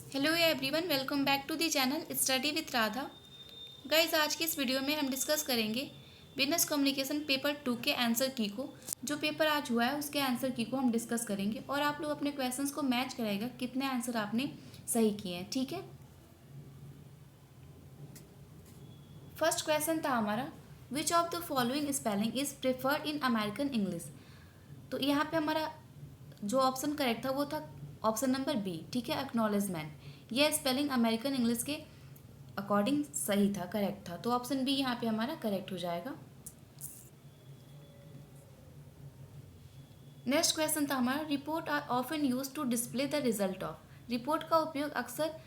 Hello everyone, welcome back to the channel study with Radha. Guys, आज की इस video में हम डिस्कस करेंगे बिजनेस कम्युनिकेशन पेपर 2 के आंसर की को। जो पेपर आज हुआ है उसके आंसर की को हम डिस्कस करेंगे और आप लोग अपने क्वेश्चंस को मैच कराएगा कितने आंसर आपने सही किए हैं। ठीक है, फर्स्ट क्वेश्चन था हमारा, which of the following spelling is preferred in American English. तो यहाँ पे हमारा जो ऑप्शन करेक्ट था वो था ऑप्शन नंबर बी। ठीक है, एक्नॉलेजमेंट। यह स्पेलिंग अमेरिकन इंग्लिश के अकॉर्डिंग सही था, करेक्ट था। तो ऑप्शन बी यहाँ पे हमारा करेक्ट हो जाएगा। नेक्स्ट क्वेश्चन था हमारा, report are often use to display the result of. Report का उपयोग अक्सर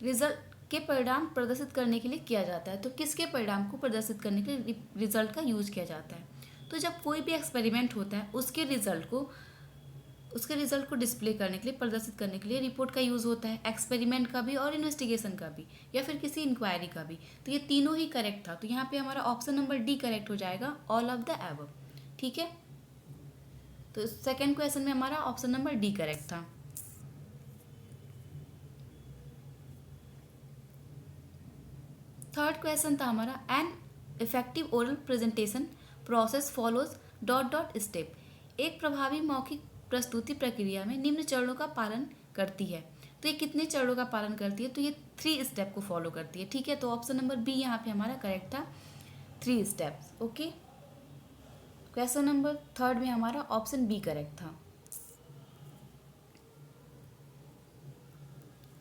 रिजल्ट के परिणाम प्रदर्शित करने के लिए किया जाता है। तो किसके परिणाम को प्रदर्शित करने के लिए रिजल्ट का यूज किया जाता है? तो जब कोई भी एक्सपेरिमेंट होता है उसके रिजल्ट को डिस्प्ले करने के लिए, प्रदर्शित करने के लिए रिपोर्ट का यूज़ होता है। एक्सपेरिमेंट का भी और इन्वेस्टिगेशन का भी, या फिर किसी इंक्वायरी का भी। तो ये तीनों ही करेक्ट था। तो यहाँ पे हमारा ऑप्शन नंबर डी करेक्ट हो जाएगा, ऑल ऑफ द एबव। ठीक है, तो सेकेंड क्वेश्चन में हमारा ऑप्शन नंबर डी करेक्ट था। थर्ड क्वेश्चन था हमारा, an effective oral presentation process follows dot dot step. एक प्रभावी मौखिक प्रस्तुति प्रक्रिया में निम्न चरणों का पालन करती है। तो ये कितने चरणों का पालन करती है? तो ये 3 स्टेप को फॉलो करती है। ठीक है, तो ऑप्शन नंबर बी यहाँ पे हमारा करेक्ट था, 3 steps. Okay, question number third में हमारा ऑप्शन बी करेक्ट था।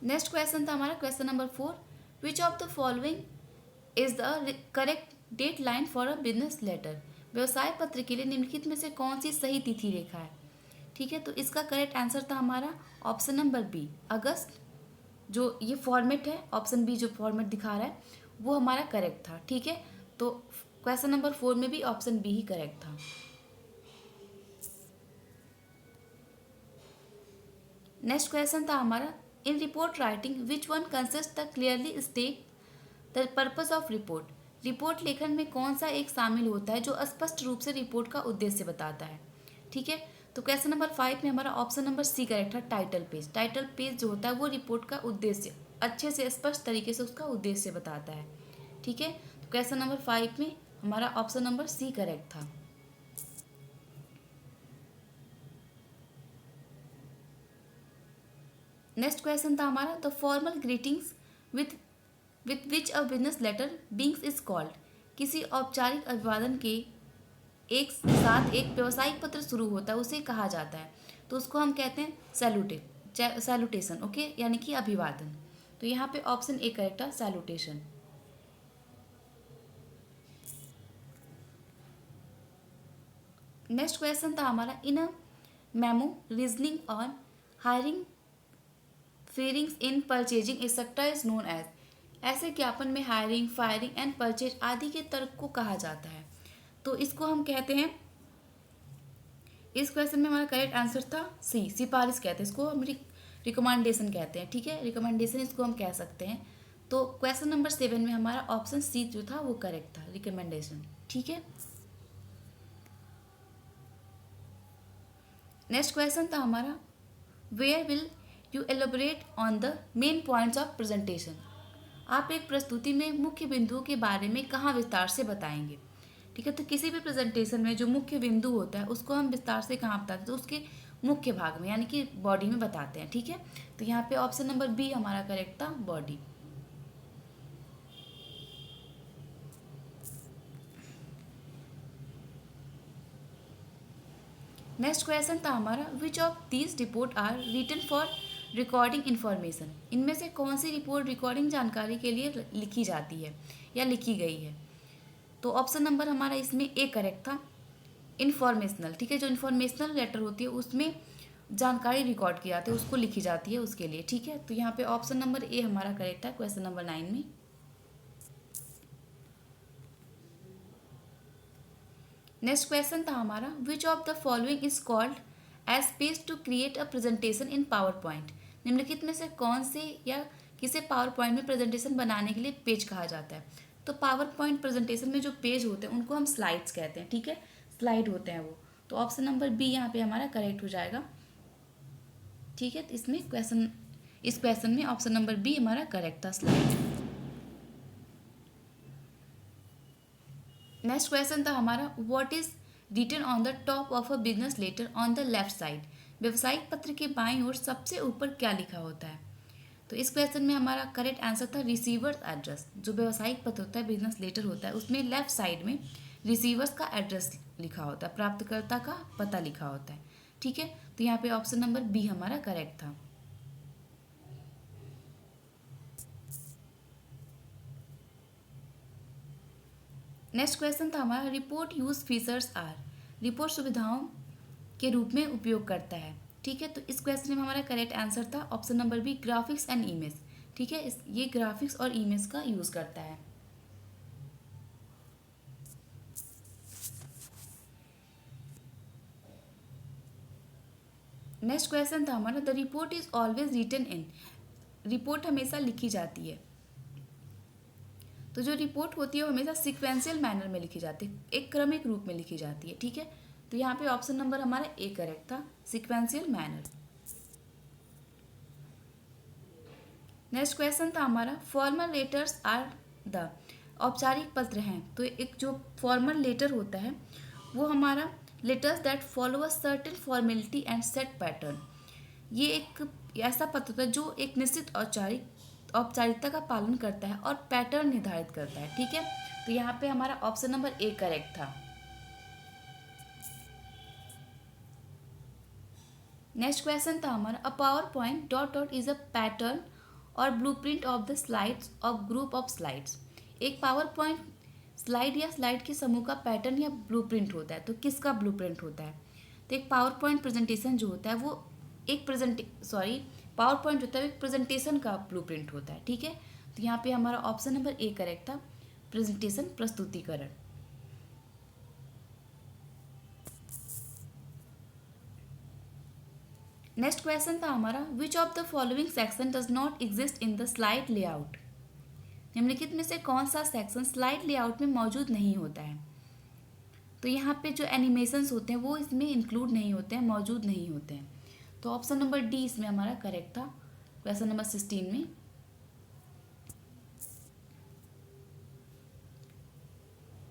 नेक्स्ट क्वेश्चन था हमारा question number 4, which of the following is the correct date line for a business letter. व्यवसाय पत्र के लिए निम्नलिखित में से कौन सी सही तिथि रेखा है? ठीक है, तो इसका करेक्ट आंसर था हमारा ऑप्शन नंबर बी, अगस्त। जो ये फॉर्मेट है, ऑप्शन बी जो फॉर्मेट दिखा रहा है वो हमारा करेक्ट था। ठीक है, तो क्वेश्चन नंबर 4 में भी ऑप्शन बी ही करेक्ट था। नेक्स्ट क्वेश्चन था हमारा, in report writing which one consist the clearly state the purpose of report. Report लेखन में कौन सा एक शामिल होता है जो स्पष्ट रूप से रिपोर्ट का उद्देश्य बताता है? ठीक है, तो क्वेश्चन नंबर 5 में हमारा ऑप्शन नंबर सी करेक्ट है, टाइटल पेज। टाइटल पेज जो होता है वो रिपोर्ट का उद्देश्य अच्छे से स्पष्ट तरीके से उसका उद्देश्य बताता है। ठीक है, तो क्वेश्चन नंबर 5 में हमारा ऑप्शन नंबर सी करेक्ट था। नेक्स्ट क्वेश्चन था हमारा, the formal greetings with which a business letter beings is called. किसी औपचारिक अभिवादन के एक साथ एक व्यवसायिक पत्र शुरू होता है उसे कहा जाता है। तो उसको हम कहते हैं सैल्यूटेशन। ओके, यानी कि अभिवादन। तो यहाँ पे ऑप्शन ए करेक्ट है, सैल्यूटेशन। नेक्स्ट क्वेश्चन था हमारा, in a memo reasoning on hiring firings in purchasing etcetera is known as. ऐसे ज्ञापन में हायरिंग, फायरिंग एंड परचेज आदि के तर्क को कहा जाता है। तो इसको हम कहते हैं, इस क्वेश्चन में हमारा करेक्ट आंसर था सी, सिफारिश कहते हैं इसको, हम रिकमेंडेशन कहते हैं। ठीक है, रिकमेंडेशन इसको हम कह सकते हैं। तो क्वेश्चन नंबर 7 में हमारा ऑप्शन सी जो था वो करेक्ट था, रिकमेंडेशन। ठीक है, नेक्स्ट क्वेश्चन था हमारा, where will you elaborate on the main points of presentation. आप एक प्रस्तुति में मुख्य बिंदुओं के बारे में कहाँ विस्तार से बताएंगे? ठीक है, तो किसी भी प्रेजेंटेशन में जो मुख्य बिंदु होता है उसको हम विस्तार से कहाँ बताते हैं? तो उसके मुख्य भाग में, यानी कि बॉडी में बताते हैं। ठीक है, तो यहाँ पे ऑप्शन नंबर बी हमारा करेक्ट था, बॉडी। नेक्स्ट क्वेश्चन था हमारा, which of these report are written for recording information. इनमें से कौन सी रिपोर्ट रिकॉर्डिंग जानकारी के लिए लिखी जाती है या लिखी गई है? तो ऑप्शन नंबर हमारा इसमें ए करेक्ट था, इन्फॉर्मेशनल। ठीक है, जो इन्फॉर्मेशनल लेटर होती है उसमें जानकारी रिकॉर्ड की जाती है, उसको लिखी जाती है उसके लिए। ठीक है, तो यहाँ पे ऑप्शन नंबर ए हमारा करेक्ट है, क्वेश्चन नंबर 9 में। नेक्स्ट क्वेश्चन था हमारा, which of the following is called as page to create a presentation in PowerPoint. निम्नलिखित में से कौन से या किसे पावर पॉइंट में प्रेजेंटेशन बनाने के लिए पेज कहा जाता है? तो पावर पॉइंट प्रेजेंटेशन में जो पेज होते हैं उनको हम स्लाइड्स कहते हैं। ठीक है, स्लाइड होते हैं वो। तो ऑप्शन नंबर बी यहाँ पे हमारा करेक्ट हो जाएगा। ठीक है, तो इसमें क्वेश्चन इस क्वेश्चन में ऑप्शन नंबर बी हमारा करेक्ट था, स्लाइड। नेक्स्ट क्वेश्चन था हमारा, what is written on the top of a business letter on the left side. व्यवसायिक पत्र के बाईं ओर सबसे ऊपर क्या लिखा होता है। तो इस क्वेश्चन में हमारा करेक्ट आंसर था रिसीवर्स एड्रेस। जो व्यवसायिक पत्र होता है, बिजनेस लेटर होता है, उसमें लेफ्ट साइड में रिसीवर्स का एड्रेस लिखा होता है, प्राप्तकर्ता का पता लिखा होता है। ठीक है, तो यहाँ पे ऑप्शन नंबर बी हमारा करेक्ट था। नेक्स्ट क्वेश्चन था हमारा, report use features are. Report सुविधाओं के रूप में उपयोग करता है। ठीक है, तो इस क्वेश्चन में हमारा करेक्ट आंसर था option number B, graphics and image. ठीक है, ये ग्राफिक्स और इमेज का यूज करता है। नेक्स्ट क्वेश्चन था हमारा, the report is always written in. Report हमेशा लिखी जाती है। तो जो रिपोर्ट होती है वो हमेशा सिक्वेंशियल मैनर में लिखी जाती है, एक क्रमिक रूप में लिखी जाती है। ठीक है, तो यहाँ पे ऑप्शन नंबर हमारा ए करेक्ट था, सिक्वेंशियल मैनर। नेक्स्ट क्वेश्चन था हमारा, फॉर्मल लेटर्स आर द। औपचारिक पत्र हैं, तो एक जो फॉर्मल लेटर होता है वो हमारा letters that follow a certain formality and set pattern. ये एक ऐसा पत्र होता है जो एक निश्चित औपचारिकता का पालन करता है और पैटर्न निर्धारित करता है। ठीक है, तो यहाँ पे हमारा ऑप्शन नंबर ए करेक्ट था। नेक्स्ट क्वेश्चन था हमारा, a power point dot dot is a pattern और blueprint of the slides of group of slides. एक पावर पॉइंट स्लाइड या स्लाइड के समूह का पैटर्न या ब्लूप्रिंट होता है। तो किसका ब्लूप्रिंट होता है। तो एक पावर पॉइंट प्रेजेंटेशन जो होता है वो पावर पॉइंट होता है एक प्रेजेंटेशन का ब्लूप्रिंट होता है। ठीक है, तो यहाँ पे हमारा ऑप्शन नंबर ए करेक्ट था, प्रेजेंटेशन, प्रस्तुतिकरण। नेक्स्ट क्वेश्चन था हमारा, which of the following section does not exist in the slide layout. निम्नलिखित में से कौन सा सेक्शन स्लाइड लेआउट में मौजूद नहीं होता है। तो यहाँ पे जो एनिमेशंस होते हैं वो इसमें इंक्लूड नहीं होते हैं, मौजूद नहीं होते हैं। तो ऑप्शन नंबर डी इसमें हमारा करेक्ट था, क्वेश्चन नंबर 16 में।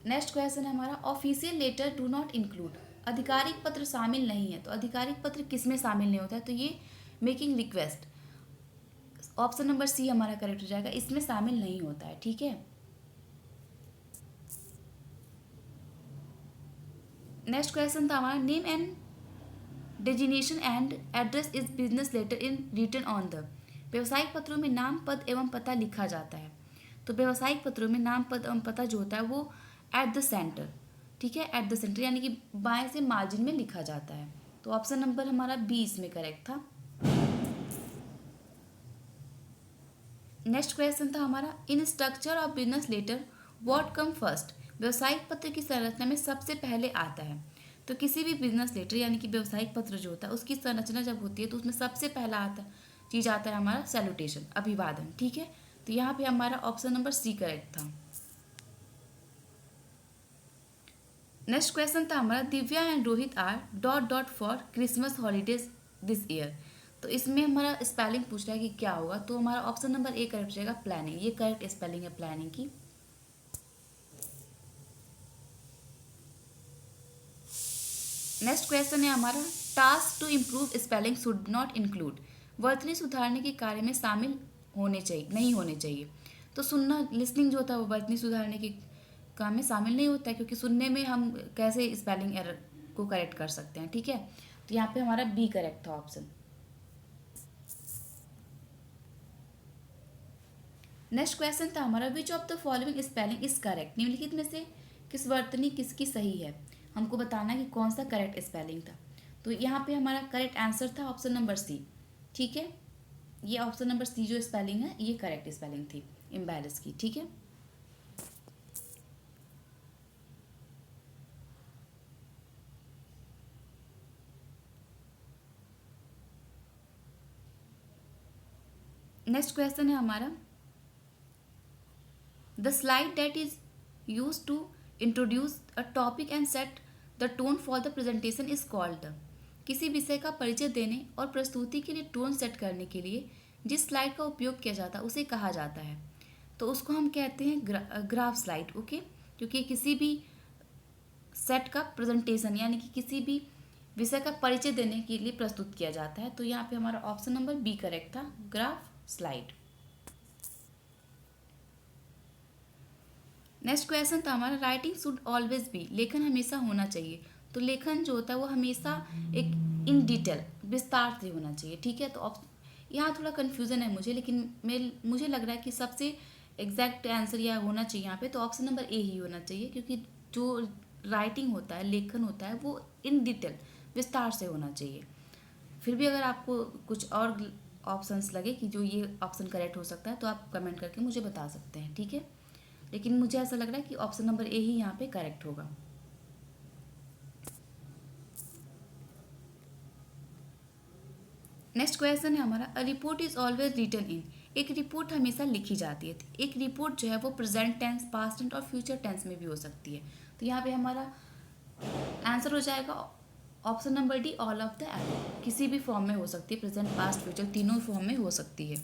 नेक्स्ट क्वेश्चन है हमारा, official letter do not include. आधिकारिक पत्र शामिल नहीं है। तो आधिकारिक पत्र किस में शामिल नहीं होता है। तो ये making request, option number C हमारा करेक्ट हो जाएगा, इसमें शामिल नहीं होता है। ठीक है, नेक्स्ट क्वेश्चन था हमारा, name and designation and address is business letter in written on the. व्यवसायिक पत्रों में नाम, पद एवं पता लिखा जाता है। तो व्यवसायिक पत्रों में नाम, पद एवं पता जो होता है वो एट द सेंटर। ठीक है, एट द सेंटर यानी कि बाएं से मार्जिन में लिखा जाता है। तो ऑप्शन नंबर हमारा बी इसमें करेक्ट था। नेक्स्ट क्वेश्चन था हमारा, in structure of business letter what come first. व्यवसायिक पत्र की संरचना में सबसे पहले आता है। तो किसी भी बिजनेस लेटर यानी कि व्यवसायिक पत्र जो होता है उसकी संरचना जब होती है तो उसमें सबसे पहला चीज आता है हमारा सैल्यूटेशन, अभिवादन। ठीक है, तो यहाँ पे हमारा ऑप्शन नंबर सी करेक्ट था। नेक्स्ट क्वेश्चन था हमारा, Divya and Rohit R dot dot for Christmas holidays this year. तो इसमें हमारा स्पेलिंग पूछ रहा है कि क्या होगा। तो हमारा ऑप्शन नंबर ए करेक्ट हो जाएगा, प्लानिंग। ये करेक्ट स्पेलिंग है प्लानिंग की। नेक्स्ट क्वेश्चन है हमारा, task to improve spelling should not include. वर्तनी सुधारने के कार्य में शामिल होने चाहिए, नहीं होने चाहिए। तो सुनना, लिसनिंग जो होता है वो वर्तनी सुधारने के काम में शामिल नहीं होता है, क्योंकि सुनने में हम कैसे स्पेलिंग एरर को करेक्ट कर सकते हैं। ठीक है, तो यहाँ पे हमारा बी करेक्ट था ऑप्शन। नेक्स्ट क्वेश्चन था हमारा, which of the following spelling is correct. निम्नलिखित में से किस वर्तनी किसकी सही है, हमको बताना है कि कौन सा करेक्ट स्पेलिंग था। तो यहाँ पे हमारा करेक्ट आंसर था ऑप्शन नंबर सी। ठीक है, ये ऑप्शन नंबर सी जो स्पेलिंग है ये करेक्ट स्पेलिंग थी इम्बैलेंस की। ठीक है, नेक्स्ट क्वेश्चन है हमारा, the slide that is use to introduce a topic and set the tone for the presentation is called the. किसी विषय का परिचय देने और प्रस्तुति के लिए टोन सेट करने के लिए जिस स्लाइड का उपयोग किया जाता है उसे कहा जाता है, तो उसको हम कहते हैं ग्राफ स्लाइड। ओके, क्योंकि किसी भी सेट का प्रेजेंटेशन यानी कि किसी भी विषय का परिचय देने के लिए प्रस्तुत किया जाता है। तो यहाँ पे हमारा ऑप्शन नंबर बी करेक्ट था, ग्राफ स्लाइड। नेक्स्ट क्वेश्चन था हमारा, राइटिंग शुड ऑलवेज बी, लेखन हमेशा होना चाहिए। तो लेखन जो होता है वो हमेशा एक इन डिटेल विस्तार से होना चाहिए। ठीक है, तो यहाँ थोड़ा कन्फ्यूजन है मुझे, लेकिन मुझे लग रहा है कि सबसे एग्जैक्ट आंसर यह होना चाहिए यहाँ पे, तो ऑप्शन नंबर ए ही होना चाहिए, क्योंकि जो राइटिंग होता है, लेखन होता है, वो इन डिटेल विस्तार से होना चाहिए। फिर भी अगर आपको कुछ और ऑप्शंस लगे कि जो ये ऑप्शन करेक्ट हो सकता है, तो आप कमेंट करके मुझे बता सकते हैं। ठीक है, लेकिन मुझे ऐसा लग रहा है कि ऑप्शन नंबर ए ही यहाँ पे करेक्ट होगा। नेक्स्ट क्वेश्चन है हमारा, a report is always written in, एक रिपोर्ट हमेशा लिखी जाती है। एक रिपोर्ट जो है वो प्रेजेंट टेंस, पास्ट टेंस और फ्यूचर टेंस में भी हो सकती है। तो यहाँ पे हमारा आंसर हो जाएगा option number D, all of the above. किसी भी फॉर्म में हो सकती है, प्रेजेंट पास्ट फ्यूचर तीनों फॉर्म में हो सकती है।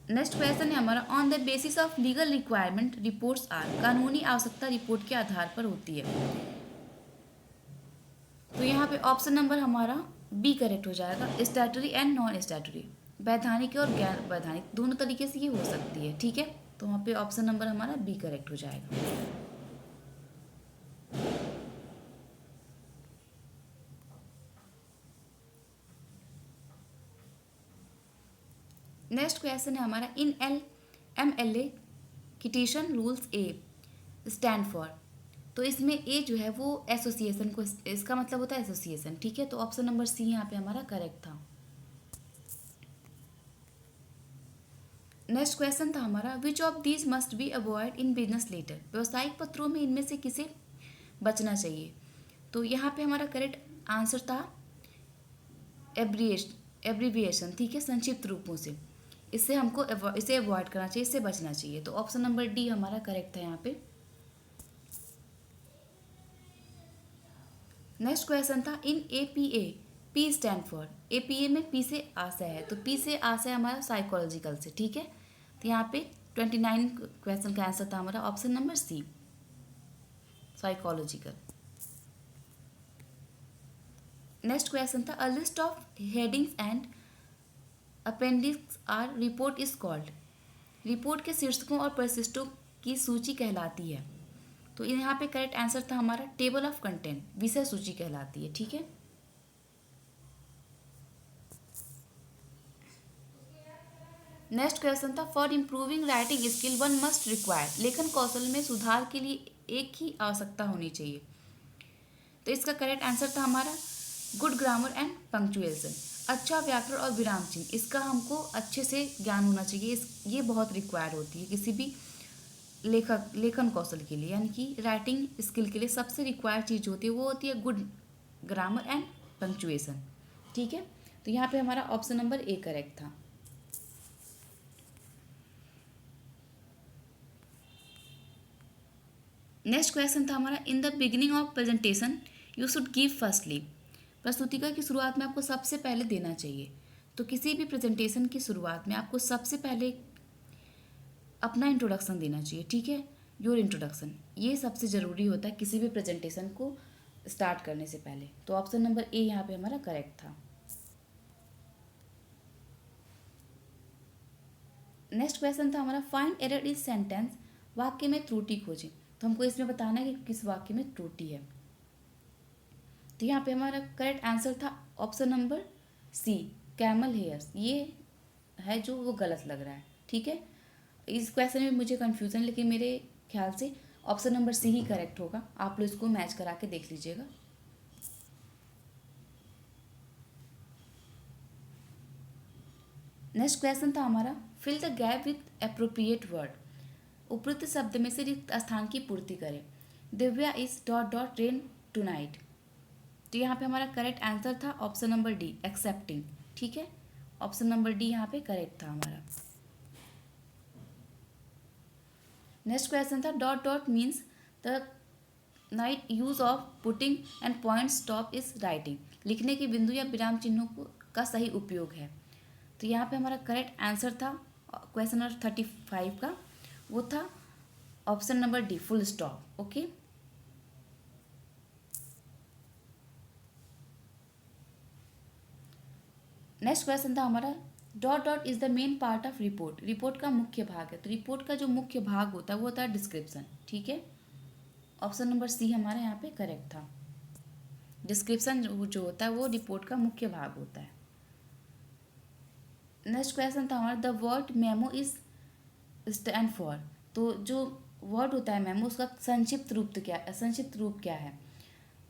नेक्स्ट क्वेश्चन है हमारा, on the basis of legal requirement reports are, कानूनी आवश्यकता रिपोर्ट के आधार पर होती है। तो यहाँ पे ऑप्शन नंबर हमारा बी करेक्ट हो जाएगा, स्टैट्यूटरी एंड नॉन स्टैट्यूटरी, वैधानिक और गैर वैधानिक दोनों तरीके से ये हो सकती है। ठीक है, तो वहाँ पे ऑप्शन नंबर हमारा बी करेक्ट हो जाएगा। नेक्स्ट क्वेश्चन है हमारा, in MLA citation rules A stand for, तो इसमें ए जो है वो एसोसिएशन को, इसका मतलब होता है एसोसिएशन। ठीक है, तो ऑप्शन नंबर सी यहाँ पे हमारा करेक्ट था। नेक्स्ट क्वेश्चन था हमारा, which of these must be avoid in business letter, व्यवसायिक पत्रों में इनमें से किसे बचना चाहिए। तो यहाँ पे हमारा करेक्ट आंसर था एब्रीविएशन। ठीक है, संक्षिप्त रूपों से, इससे हमको इसे अवॉइड करना चाहिए, इससे बचना चाहिए। तो ऑप्शन नंबर डी हमारा करेक्ट था यहाँ पे। नेक्स्ट क्वेश्चन था, इन APA P stand for, APA में पी से आशय है, तो पी से आशय हमारा साइकोलॉजिकल से। ठीक है, तो यहाँ पे 29 क्वेश्चन का आंसर था हमारा option number C, psychological. Next question था, a list of headings and appendix are report is called, report के शीर्षकों और परिशिष्टों की सूची कहलाती है। तो यहाँ पे करेक्ट आंसर था हमारा टेबल ऑफ कंटेंट, विषय सूची कहलाती है। ठीक है, नेक्स्ट क्वेश्चन था, for improving writing skill one must require, लेखन कौशल में सुधार के लिए एक ही आवश्यकता होनी चाहिए। तो इसका करेक्ट आंसर था हमारा गुड ग्रामर एंड पंक्चुएशन, अच्छा व्याकरण और विराम चिन्ह, इसका हमको अच्छे से ज्ञान होना चाहिए। ये बहुत रिक्वायर होती है किसी भी लेखन कौशल के लिए, यानी कि राइटिंग स्किल के लिए सबसे रिक्वायर्ड चीज़ होती है वो होती है गुड ग्रामर एंड पंक्चुएशन। ठीक है, तो यहाँ पे हमारा ऑप्शन नंबर ए करेक्ट था। नेक्स्ट क्वेश्चन था हमारा, in the beginning of presentation you should give firstly, प्रस्तुतिका की शुरुआत में आपको सबसे पहले देना चाहिए। तो किसी भी प्रेजेंटेशन की शुरुआत में आपको सबसे पहले अपना इंट्रोडक्शन देना चाहिए। ठीक है, योर इंट्रोडक्शन, ये सबसे ज़रूरी होता है किसी भी प्रेजेंटेशन को स्टार्ट करने से पहले। तो ऑप्शन नंबर ए यहाँ पे हमारा करेक्ट था। नेक्स्ट क्वेश्चन था हमारा, फाइंड एरर इज सेंटेंस, वाक्य में त्रुटि खोजें। तो हमको इसमें बताना है कि किस वाक्य में त्रुटि है। तो यहाँ पे हमारा करेक्ट आंसर था option number C, camel hairs, ये है जो वो गलत लग रहा है। ठीक है, इस क्वेश्चन में मुझे कन्फ्यूज़न, लेकिन मेरे ख्याल से ऑप्शन नंबर सी ही करेक्ट होगा। आप लोग इसको मैच करा के देख लीजिएगा। नेक्स्ट क्वेश्चन था हमारा, fill the gap with appropriate word, उपयुक्त शब्द में से रिक्त स्थान की पूर्ति करें। Divya is dot dot rain tonight, तो यहाँ पे हमारा करेक्ट आंसर था ऑप्शन नंबर डी, एक्सेप्टिंग। ठीक है, ऑप्शन नंबर डी यहाँ पे करेक्ट था हमारा। नेक्स्ट क्वेश्चन था, dot dot means the night use of putting and point stop is writing, लिखने के बिंदु या विराम चिन्हों का सही उपयोग है। तो यहाँ पे हमारा करेक्ट आंसर था क्वेश्चन नंबर 35 का, वो था option number D, full stop. Okay, next question था हमारा dot dot is the main part of report. Report का मुख्य भाग है, तो रिपोर्ट का जो मुख्य भाग होता है वो होता है डिस्क्रिप्शन। ठीक है, ऑप्शन नंबर सी हमारा यहाँ पे करेक्ट था। डिस्क्रिप्शन जो होता है वो रिपोर्ट का मुख्य भाग होता है। नेक्स्ट क्वेश्चन था हमारा the word memo is stand for. तो जो वर्ड होता है मेमो, उसका संक्षिप्त रूप क्या है?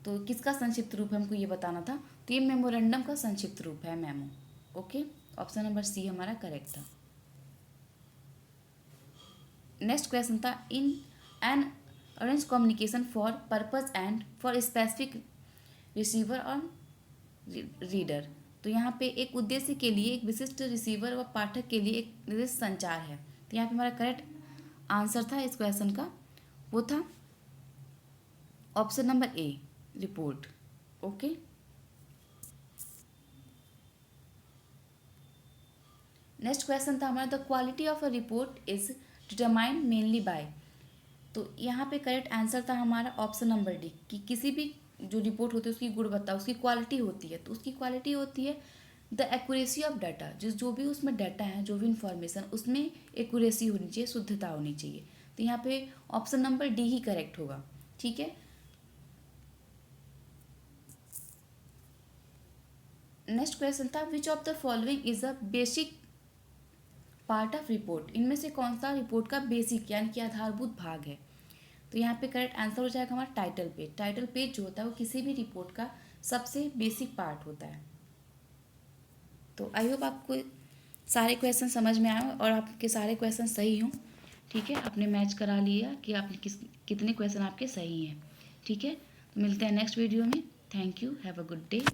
तो किसका संक्षिप्त रूप है हमको ये बताना था। तो ये मेमोरेंडम का संक्षिप्त रूप है memo. Okay, option number C हमारा करेक्ट था। नेक्स्ट क्वेश्चन था in an arrange communication for purpose and for specific receiver और रीडर। तो यहाँ पे एक उद्देश्य के लिए एक विशिष्ट रिसीवर व पाठक के लिए एक निर्दिष्ट संचार है। तो यहाँ पे हमारा करेक्ट आंसर था इस क्वेश्चन का, वो था ऑप्शन नंबर ए, रिपोर्ट। ओके, नेक्स्ट क्वेश्चन था हमारा the quality of a report is determined mainly by. तो यहाँ पे करेक्ट आंसर था हमारा ऑप्शन नंबर डी, कि किसी भी जो रिपोर्ट होती है उसकी गुणवत्ता, उसकी क्वालिटी होती है। तो उसकी क्वालिटी होती है द एक्यूरेसी ऑफ डाटा, जो भी उसमें डाटा है, जो भी इंफॉर्मेशन, उसमें एक्यूरेसी होनी चाहिए, शुद्धता होनी चाहिए। तो यहाँ पे ऑप्शन नंबर डी ही करेक्ट होगा। ठीक है, नेक्स्ट क्वेश्चन था विच of the following is a basic part of report. इनमें से कौन सा रिपोर्ट का बेसिक यानी कि आधारभूत भाग है? तो यहाँ पे करेक्ट आंसर हो जाएगा हमारा टाइटल पेज। टाइटल पेज जो होता है वो किसी भी रिपोर्ट का सबसे बेसिक पार्ट होता है। तो आई होप आपको सारे क्वेश्चन समझ में आए और आपके सारे क्वेश्चन सही हों। ठीक है, आपने मैच करा लिया कि आपने कितने क्वेश्चन आपके सही हैं। ठीक है, तो मिलते हैं नेक्स्ट वीडियो में। Thank you, have a good day.